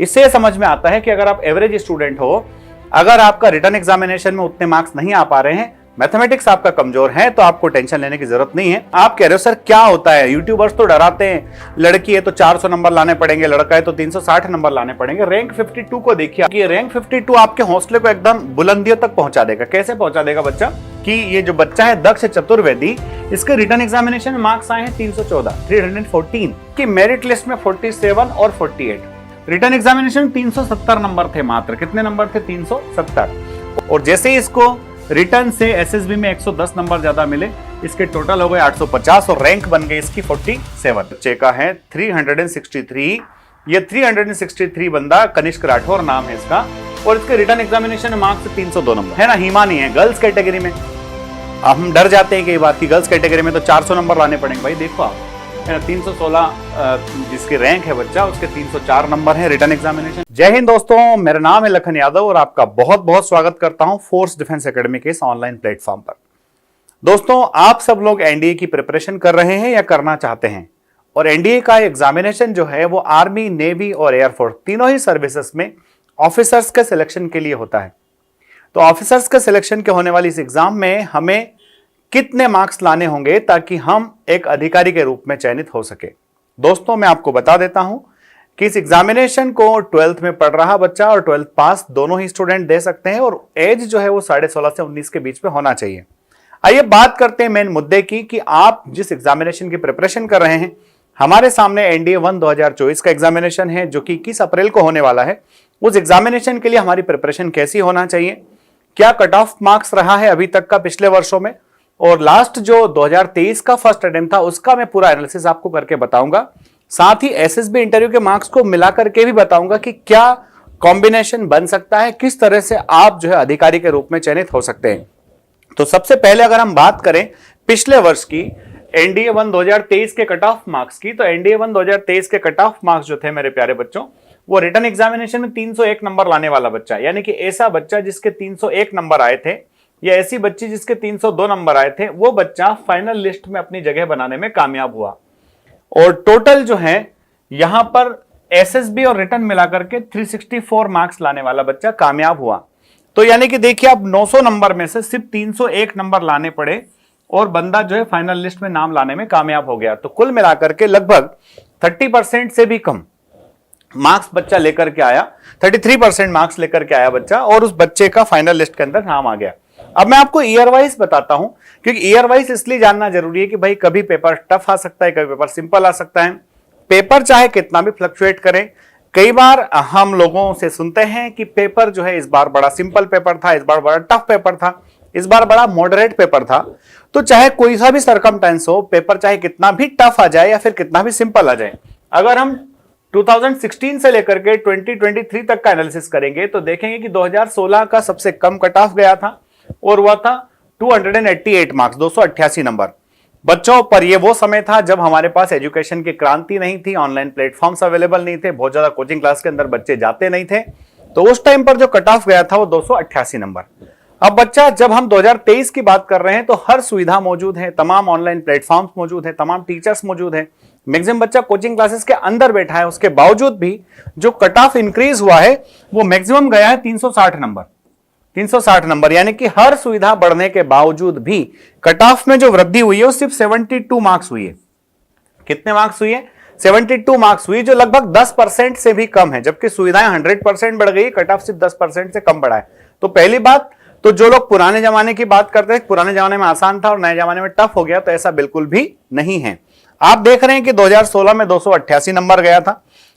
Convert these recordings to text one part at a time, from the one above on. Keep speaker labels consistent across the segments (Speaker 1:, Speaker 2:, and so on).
Speaker 1: इससे समझ में आता है कि अगर आप एवरेज स्टूडेंट हो, अगर आपका रिटन एग्जामिनेशन में उतने मार्क्स नहीं आ पा रहे हैं, मैथमेटिक्स आपका कमजोर है, तो आपको टेंशन लेने की जरूरत नहीं है। आप कह रहे हो सर क्या होता है, यूट्यूबर्स तो डराते हैं, लड़की है तो 400 नंबर लाने पड़ेंगे, लड़का है तो 360 नंबर लाने पड़ेंगे। रैंक 52 को देखिए कि रैंक 52 आपके हौसले को एकदम बुलंदियों तक पहुंचा देगा। कैसे पहुंचा देगा बच्चा, कि ये जो बच्चा है दक्ष चतुर्वेदी, इसके रिटन एग्जामिनेशन में मार्क्स आए हैं 314 की मेरिट लिस्ट में 47 और 48। रिटन एग्जामिनेशन 370 नंबर थे मात्र। कितने नंबर थे? 370। और जैसे ही इसको रिटर्न से एसएसबी में 110 नंबर ज्यादा मिले, इसके टोटल हो गए 850 और रैंक बन गई इसकी 47। बच्चे का है 363। ये 363 बंदा कनिष्क राठौर नाम है इसका, और इसके रिटर्न एग्जामिनेशन मार्क्स 302 नंबर है ना। हिमानी है गर्ल्स कैटेगरी में। अब हम डर जाते हैं कि बात की गर्ल्स कैटेगरी में तो 400 नंबर लाने पड़ेंगे। भाई देखो आप, 316 जिसकी रैंक है बच्चा, उसके 304 नंबर है रिटर्न एग्जामिनेशन। जय हिंद दोस्तों, मेरा नाम है लखन यादव और आपका बहुत बहुत स्वागत करता हूं फोर्स डिफेंस एकेडमी के इस ऑनलाइन प्लेटफॉर्म पर। दोस्तों, आप सब लोग एनडीए की प्रिपरेशन कर रहे हैं या करना चाहते हैं, और एनडीए का एग्जामिनेशन जो है वो आर्मी, नेवी और एयरफोर्स तीनों ही सर्विसेज में ऑफिसर्स के सिलेक्शन के लिए होता है। तो ऑफिसर्स के सिलेक्शन के होने वाली इस एग्जाम में हमें कितने मार्क्स लाने होंगे ताकि हम एक अधिकारी के रूप में चयनित हो सके। दोस्तों, मैं आपको बता देता हूं कि इस एग्जामिनेशन को 12th में पढ़ रहा बच्चा और 12th पास दोनों ही स्टूडेंट दे सकते हैं, और एज जो है वो 16.5 से 19 के बीच में होना चाहिए। आइए बात करते हैं मेन मुद्दे की कि आप जिस एग्जामिनेशन की प्रिपरेशन कर रहे हैं, हमारे सामने एनडीए 1 2024 का एग्जामिनेशन है जो कि 21 अप्रैल को होने वाला है। उस एग्जामिनेशन के लिए हमारी प्रिपरेशन कैसी होना चाहिए, क्या कट ऑफ मार्क्स रहा है अभी तक का पिछले वर्षों में, और लास्ट जो 2023 का फर्स्ट अटेम्प्ट था उसका मैं पूरा एनालिसिस आपको करके बताऊंगा। साथ ही एसएसबी इंटरव्यू के मार्क्स को मिलाकर के भी बताऊंगा कि क्या कॉम्बिनेशन बन सकता है, किस तरह से आप जो है अधिकारी के रूप में चयनित हो सकते हैं। तो सबसे पहले अगर हम बात करें पिछले वर्ष की एनडीए 1 2023 के कट ऑफ मार्क्स की, तो एनडीए 1 2023 के कट ऑफ मार्क्स जो थे मेरे प्यारे बच्चों, वो रिटन एग्जामिनेशन में 301 नंबर लाने वाला बच्चा, यानी कि ऐसा बच्चा जिसके 301 नंबर आए थे या ऐसी बच्ची जिसके 302 नंबर आए थे, वो बच्चा फाइनल लिस्ट में अपनी जगह बनाने में कामयाब हुआ। और टोटल जो है यहां पर एसएसबी और रिटन मिलाकर के 364 मार्क्स लाने वाला बच्चा कामयाब हुआ। तो यानी कि देखिए, अब 900 नंबर में से सिर्फ 301 नंबर लाने पड़े और बंदा जो है फाइनल लिस्ट में नाम लाने में कामयाब हो गया। तो कुल मिलाकर के लगभग 30% से भी कम मार्क्स बच्चा लेकर के आया, 33% मार्क्स लेकर के आया बच्चा, और उस बच्चे का फाइनल लिस्ट के अंदर नाम आ गया। अब मैं आपको ईयर वाइज बताता हूं, क्योंकि ईयर वाइज इसलिए जानना जरूरी है कि भाई कभी पेपर टफ आ सकता है, कभी पेपर सिंपल आ सकता है। पेपर चाहे कितना भी फ्लक्चुएट करे, कई बार हम लोगों से सुनते हैं कि पेपर जो है इस बार बड़ा सिंपल पेपर था, इस बार बड़ा टफ पेपर था, इस बार बड़ा मॉडरेट पेपर था। तो चाहे कोई सा भी सरकमस्टेंस हो, पेपर चाहे कितना भी टफ आ जाए या फिर कितना भी सिंपल आ जाए, अगर हम 2016 से लेकर के 2023 तक का एनालिसिस करेंगे तो देखेंगे कि 2016 का सबसे कम कट ऑफ गया था और वह था 288 मार्क्स, 288 नंबर बच्चों। पर यह वो समय था जब हमारे पास एजुकेशन की क्रांति नहीं थी, ऑनलाइन प्लेटफॉर्म्स अवेलेबल नहीं थे, बहुत ज्यादा कोचिंग क्लास के अंदर बच्चे जाते नहीं थे। तो उस टाइम पर जो कट ऑफ गया था वो 288 नंबर। अब बच्चा, जब हम 2023 की बात कर रहे हैं तो हर सुविधा मौजूद है, तमाम ऑनलाइन प्लेटफॉर्म्स मौजूद है, तमाम टीचर्स मौजूद है, मैक्सिमम बच्चा कोचिंग क्लासेस के अंदर बैठा है। उसके बावजूद भी जो कट ऑफ इंक्रीज हुआ है वो मैक्सिमम गया है 360 नंबर, 360 नंबर। यानी कि हर सुविधा बढ़ने के बावजूद भी कट ऑफ में जो वृद्धि हुई है वो सिर्फ 72 मार्क्स हुई है। कितने मार्क्स हुई है? 72 मार्क्स हुई, जो लगभग 10% से भी कम है, जबकि सुविधाएं 100% बढ़ गई, कट ऑफ सिर्फ 10% से कम बढ़ा है। तो पहली बात तो जो लोग पुराने जमाने की बात करते हैं, पुराने जमाने में आसान था और नए जमाने में टफ हो गया, तो ऐसा बिल्कुल भी नहीं है। आप देख रहे हैं कि 2016 में 288 नंबर गया था,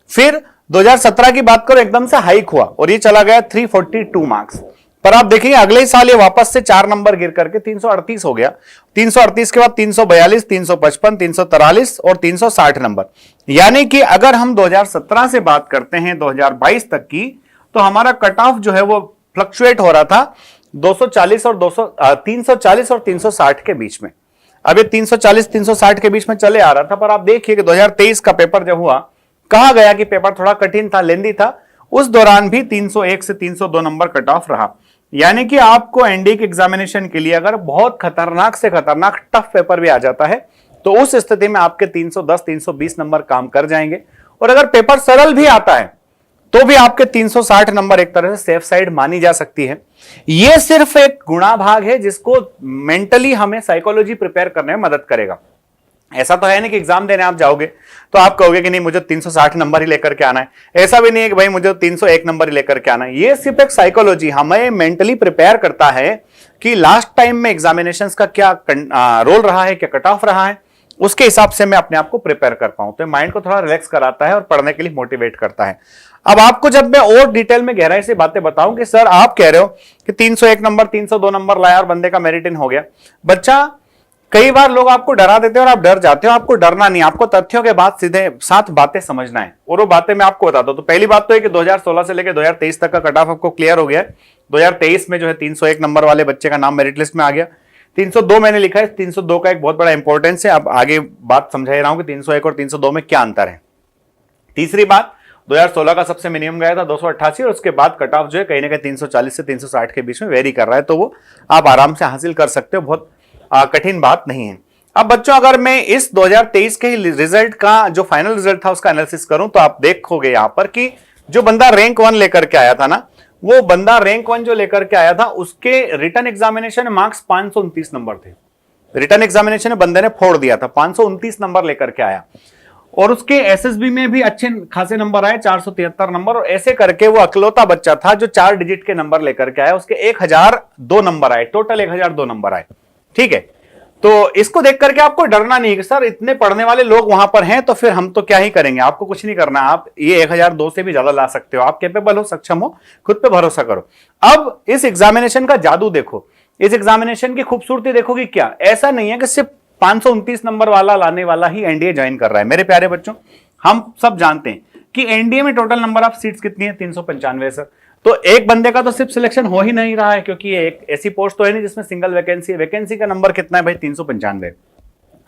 Speaker 1: फिर 2017 की बात करो एकदम से हाइक हुआ और ये चला गया 342 मार्क्स। पर आप देखिए अगले ही साल ये वापस से 4 नंबर गिर करके 338 हो गया। 338 के बाद 342, 355, 343 और 360 नंबर। यानी कि अगर हम 2017 से बात करते हैं 2022 तक की, तो हमारा कट ऑफ जो है वो फ्लक्चुएट हो रहा था 340 और 360 के बीच में। अब ये 340 360 के बीच में चले आ रहा था। पर आप देखिए कि 2023 का पेपर जब हुआ, कहा गया कि पेपर थोड़ा कठिन था, लेंदी था, उस दौरान भी 301 से 302 नंबर कट ऑफ रहा। यानी कि आपको एनडीए के एग्जामिनेशन के लिए अगर बहुत खतरनाक से खतरनाक टफ पेपर भी आ जाता है तो उस स्थिति में आपके 310 320 नंबर काम कर जाएंगे। और अगर पेपर सरल भी आता है तो भी आपके 360 नंबर एक तरह से सेफ साइड मानी जा सकती है। यह सिर्फ एक गुणा भाग है जिसको मेंटली हमें साइकोलॉजी प्रिपेयर करने में मदद करेगा। ऐसा तो है नहीं कि एग्जाम देने आप जाओगे तो आप कहोगे कि नहीं मुझे 360 नंबर ही लेकर के आना है। ऐसा भी नहीं है कि भाई मुझे 301 नंबर ही लेकर के आना है। ये सिर्फ एक साइकोलॉजी हमें मेंटली प्रिपेयर करता है कि लास्ट टाइम में एग्जामिनेशंस का क्या रोल रहा है, क्या कट ऑफ रहा है, उसके हिसाब से मैं अपने आप को प्रिपेयर कर पाऊं। तो माइंड को थोड़ा रिलैक्स कराता है और पढ़ने के लिए मोटिवेट करता है। अब आपको जब मैं और डिटेल में गहराई से बातें बताऊं कि सर आप कह रहे हो कि 301 नंबर 302 नंबर लाया और बंदे का मेरिट इन हो गया। बच्चा, कई बार लोग आपको डरा देते हैं और आप डर जाते हो। आपको डरना नहीं, आपको तथ्यों के बाद सीधे साथ बातें समझना है और वो बातें मैं आपको बताता हूं। तो पहली बात तो है कि 2016 से लेकर 2023 तक का कट ऑफ आपको क्लियर हो गया है। 2023 में जो है 301 नंबर वाले बच्चे का नाम मेरिट लिस्ट में आ गया। 302 मैंने लिखा है, 302 का एक बहुत बड़ा इंपॉर्टेंस है। अब आगे बात समझा रहा हूं कि 301 और 302 में क्या अंतर है। तीसरी बात, 2016 का सबसे मिनिमम गया था 288 और उसके बाद कट ऑफ जो है कहीं ना कहीं 340 से 360 के बीच में वेरी कर रहा है। तो वो आप आराम से हासिल कर सकते हो, बहुत कठिन बात नहीं है। अब बच्चों, अगर मैं इस 2023 के रिजल्ट का जो फाइनल रिजल्ट था उसका एनालिसिस करूं तो आप देखोगे यहां पर कि जो बंदा रैंक 1 लेकर के आया था ना, वो बंदा रैंक 1 जो लेकर के आया था उसके रिटर्न एग्जामिनेशन मार्क्स 529 नंबर थे। रिटर्न एग्जामिनेशन में बंदे ने फोड़ दिया था, 529 नंबर लेकर के आया। और उसके एसएसबी में भी अच्छे खासे नंबर आए, 473 नंबर। और ऐसे करके वो अकलौता बच्चा था जो 4 डिजिट के नंबर लेकर के आया। उसके 1002 नंबर आए, टोटल 1002 नंबर आए। ठीक है, तो इसको देख करके आपको डरना नहीं कि सर इतने पढ़ने वाले लोग वहां पर हैं तो फिर हम तो क्या ही करेंगे। आपको कुछ नहीं करना, आप ये 1002 से भी ज्यादा ला सकते हो। आप कैपेबल हो, सक्षम हो, खुद पे भरोसा करो। अब इस एग्जामिनेशन का जादू देखो, इस एग्जामिनेशन की खूबसूरती देखो कि क्या ऐसा नहीं है कि सिर्फ 529 नंबर वाला लाने वाला ही एनडीए ज्वाइन कर रहा है। मेरे प्यारे बच्चों, हम सब जानते हैं कि एनडीए में टोटल नंबर ऑफ सीट्स कितनी है, 395 सर। तो एक बंदे का तो सिर्फ सिलेक्शन हो ही नहीं रहा है, क्योंकि ये एक ऐसी पोस्ट तो है नहीं जिसमें सिंगल वैकेंसी है। वैकेंसी का नंबर कितना है भाई, 395।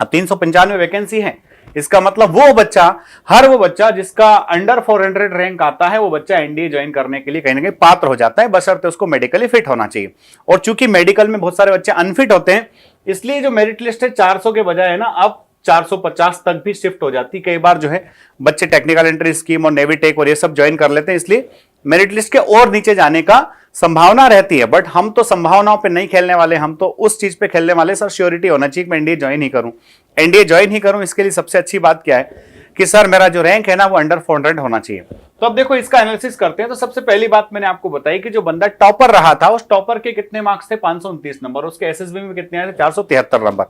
Speaker 1: अब 395 वैकेंसी है, इसका मतलब वो बच्चा, हर वो बच्चा जिसका अंडर 400 रैंक आता है वो बच्चा एनडीए ज्वाइन करने के लिए कहीं ना कहीं पात्र हो जाता है, बशर्ते उसको मेडिकली फिट होना चाहिए। और चूंकि मेडिकल में बहुत सारे बच्चे अनफिट होते हैं, इसलिए जो मेरिट लिस्ट है 400 के बजाय है ना अब 450 तक भी शिफ्ट हो जाती। कई बार जो है बच्चे टेक्निकल एंट्री स्कीम और नेवी टेक और ये सब ज्वाइन कर लेते हैं, इसलिए मेरिट लिस्ट के और नीचे जाने का संभावना रहती है। बट हम तो संभावनाओं पे नहीं खेलने वाले, हम तो उस चीज पे खेलने वाले सर श्योरिटी होना चाहिए कि मैं एनडीए ज्वाइन ही करूं। एनडीए ज्वाइन ही करूं, इसके लिए सबसे अच्छी बात क्या है कि सर मेरा जो रैंक है ना वो अंडर 400 होना चाहिए। तो अब देखो इसका एनालिसिस करते हैं। तो सबसे पहली बात मैंने आपको बताई कि जो बंदा टॉपर रहा था उस टॉपर के कितने मार्क्स थे, 529 नंबर। उसके एसएसबी में कितने आए थे, 473 नंबर।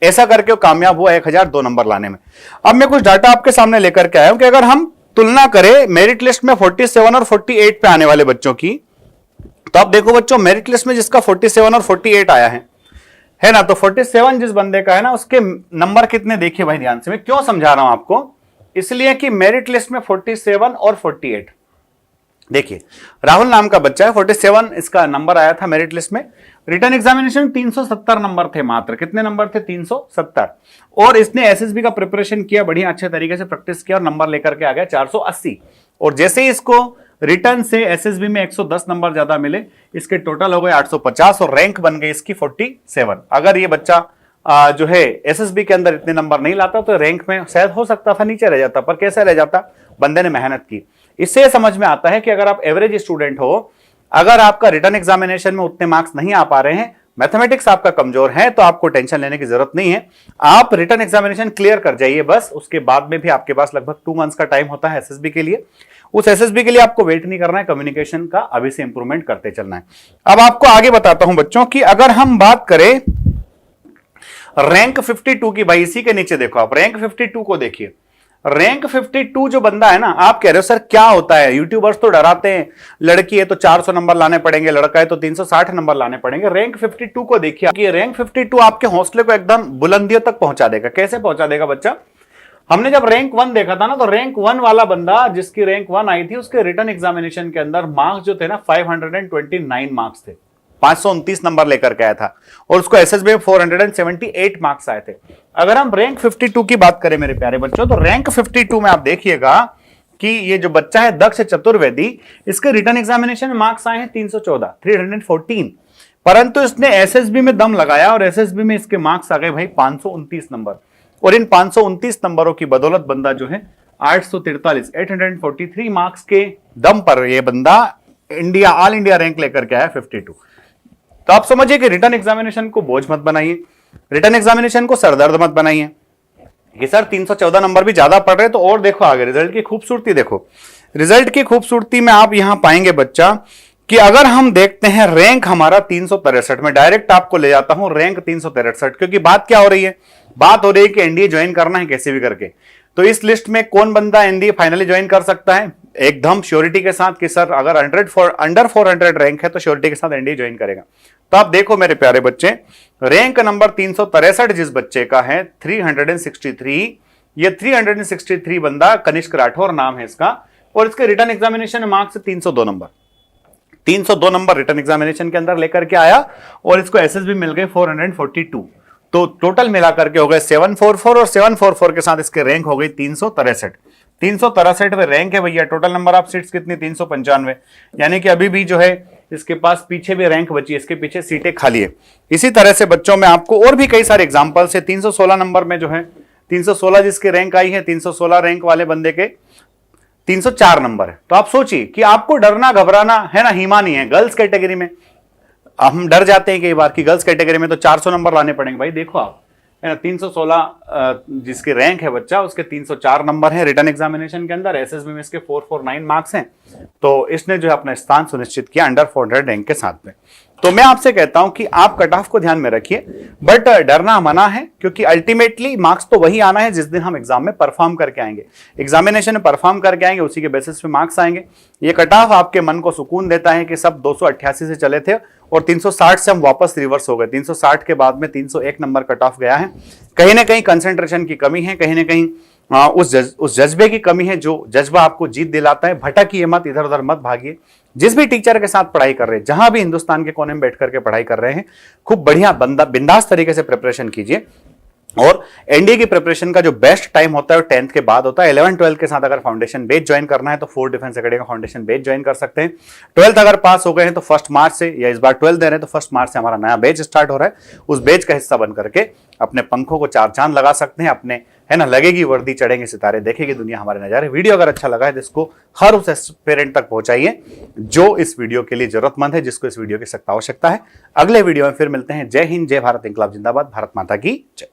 Speaker 1: ऐसा करके वो कामयाब हुआ 1002 नंबर लाने में। अब मैं कुछ डाटा आपके सामने लेकर के आया हूं कि अगर हम तुलना करें मेरिट लिस्ट में 47 और 48 पे आने वाले बच्चों की, तो आप देखो बच्चों, मेरिट लिस्ट में जिसका 47 और 48 आया है ना, तो 47 जिस बंदे का है ना उसके नंबर कितने देखिए भाई ध्यान से। मैं क्यों समझा रहा हूं आपको, इसलिए कि मेरिट लिस्ट में 47 और 48 देखिए, राहुल नाम का बच्चा है, 47 इसका नंबर आया था मेरिट लिस्ट में। रिटर्न एग्जामिनेशन 370 नंबर थे, मात्र कितने नंबर थे, 370। और इसने एसएसबी का प्रिपरेशन किया, बढ़िया अच्छे तरीके से प्रैक्टिस किया और नंबर लेकर के आ गया 480। और जैसे ही इसको रिटर्न से एसएसबी में 110 नंबर ज्यादा मिले, इसके टोटल हो गए 850 और रैंक बन गई इसकी 47। अगर ये बच्चा जो है एसएसबी के अंदर इतने नंबर नहीं लाता तो रैंक में शायद हो सकता था नीचे रह जाता, पर कैसे रह जाता, बंदे ने मेहनत की। इससे समझ में आता है कि अगर आप एवरेज स्टूडेंट हो, अगर आपका रिटर्न एग्जामिनेशन में उतने मार्क्स नहीं आ पा रहे हैं, मैथमेटिक्स आपका कमजोर है, तो आपको टेंशन लेने की जरूरत नहीं है। आप रिटर्न एग्जामिनेशन क्लियर कर जाइए बस। उसके बाद में भी आपके पास लगभग 2 मंथ्स का टाइम होता है एसएसबी के लिए। उस एसएसबी के लिए आपको वेट नहीं करना है, कम्युनिकेशन का अभी से इंप्रूवमेंट करते चलना है। अब आपको आगे बताता हूं बच्चों की अगर हम बात करें रैंक 52 की, भाई इसी के नीचे देखो आप रैंक 52 को देखिए। रैंक 52 जो बंदा है ना, आप कह रहे हो सर क्या होता है, यूट्यूबर्स तो डराते हैं, लड़की है तो 400 नंबर लाने पड़ेंगे, लड़का है तो 360 नंबर लाने पड़ेंगे। रैंक 52 को देखिए कि रैंक 52 आपके हौसले को एकदम बुलंदियों तक पहुंचा देगा। कैसे पहुंचा देगा बच्चा, हमने जब रैंक 1 देखा था ना, तो रैंक 1 वाला बंदा जिसकी रैंक 1 आई थी, उसके रिटर्न एग्जामिनेशन के अंदर मार्क्स जो थे ना 529 मार्क्स थे, 529 नंबर लेकर के आया था। और उसको एसएसबी में 478 मार्क्स आए थे। अगर हम रैंक 52 की बात करें मेरे प्यारे बच्चों, तो रैंक 52 में आप देखिएगा कि ये जो बच्चा है दक्ष चतुर्वेदी, इसके रिटर्न एग्जामिनेशन में मार्क्स आए हैं 314, परंतु इसने एसएसबी में दम लगाया और एसएसबी में इसके मार्क्स आ गए भाई 529 नंबर। और इन 529 नंबरों की बदौलत बंदा जो है 843 843 मार्क्स के दम पर ये बंदा इंडिया ऑल इंडिया रैंक लेकर के आया 52। तो आप समझिए कि रिटर्न एग्जामिनेशन को बोझ मत बनाइए, रिटर्न एग्जामिनेशन को सरदर्द मत बनाइए कि सर 314 नंबर भी ज्यादा पड़ रहे तो और देखो आगे रिजल्ट की खूबसूरती देखो। रिजल्ट की खूबसूरती में आप यहां पाएंगे बच्चा कि अगर हम देखते हैं रैंक हमारा 363 में, डायरेक्ट आपको ले जाता हूं रैंक 363, क्योंकि बात क्या हो रही है, बात हो रही है कि एनडीए ज्वाइन करना है कैसे भी करके। तो इस लिस्ट में कौन बंदा एनडीए फाइनली ज्वाइन कर सकता है एकदम श्योरिटी के साथ कि सर अगर अंडर 400 रैंक है तो श्योरिटी के साथ एनडीए ज्वाइन करेगा। तो आप देखो मेरे प्यारे बच्चे, रैंक नंबर 363 जिस बच्चे का है 363, ये 363 बंदा कनिष्क राठौर नाम है इसका, और इसके return examination marks 302 number, 302 number return examination के अंदर लेकर के आया और इसको एसएसबी मिल गए 442। तो टोटल मिलाकर के हो गए 744 और 744 के साथ इसके रैंक हो गई 363। 363 में रैंक है भैया। टोटल नंबर ऑफ सीट्स कितनी 395, यानी कि अभी भी जो है इसके पास पीछे भी रैंक बची है, इसके पीछे सीटें खाली है। इसी तरह से बच्चों में आपको और भी कई सारे एग्जांपल्स है। 316 नंबर में जो है 316 जिसकी रैंक आई है, 316 रैंक वाले बंदे के 304 नंबर है। तो आप सोचिए कि आपको डरना घबराना है ना हीमा नहीं है। गर्ल्स कैटेगरी में हम डर जाते हैं कई बार कि गर्ल्स कैटेगरी में तो 400 नंबर लाने पड़ेंगे। भाई देखो आप, है ना, 316 जिसकी रैंक है बच्चा उसके 304 नंबर है रिटर्न एग्जामिनेशन के अंदर, एसएसबी में इसके 449 मार्क्स हैं। तो इसने जो है अपना स्थान सुनिश्चित किया अंडर 400 रैंक के साथ में। तो मैं आपसे कहता हूं कि आप कट ऑफ को ध्यान में रखिए, बट डरना मना है, क्योंकि अल्टीमेटली मार्क्स तो वही आना है जिस दिन हम एग्जाम में परफॉर्म करके आएंगे, एग्जामिनेशन में परफॉर्म करके आएंगे, उसी के बेसिस पे मार्क्स आएंगे। ये कट ऑफ आपके मन को सुकून देता है कि सब 288 से चले थे और 360 से हम वापस रिवर्स हो गए। 360 के बाद में 301 नंबर कट ऑफ गया है। कहीं ना कहीं कंसंट्रेशन की कमी है, कहीं ना कहीं उस जज्बे की कमी है जो जज्बा आपको जीत दिलाता है। भटकिए मत, इधर उधर मत भागिए। जिस भी टीचर के साथ पढ़ाई कर रहे हैं, जहां भी हिंदुस्तान के कोने में बैठ करके पढ़ाई कर रहे हैं, खूब बढ़िया बिंदास तरीके से प्रिपरेशन कीजिए। और एनडीए की प्रिपरेशन का जो बेस्ट टाइम होता है वो 10th के बाद होता है। 11-12 के साथ अगर फाउंडेशन बेच ज्वाइन करना है तो फोर्थ डिफेंस एकेडमी का फाउंडेशन बेच ज्वाइन कर सकते हैं। 12th अगर पास हो गए हैं तो 1 मार्च से, या इस बार 12th दे रहे हैं तो 1 मार्च से हमारा नया बेच स्टार्ट हो रहा है। उस बेच का हिस्सा बन करके अपने पंखों को 4 चांद लगा सकते हैं अपने, है ना, लगेगी वर्दी चढ़ेंगे सितारे, देखेगी दुनिया हमारे नजारे। वीडियो अगर अच्छा लगा है तो इसको हर उस एस्पिरेंट तक पहुंचाइए जो इस वीडियो के लिए जरूरतमंद है, जिसको इस वीडियो की सख्त आवश्यकता है। अगले वीडियो में फिर मिलते हैं। जय हिंद, जय भारत, इंकलाब जिंदाबाद, भारत माता की जय।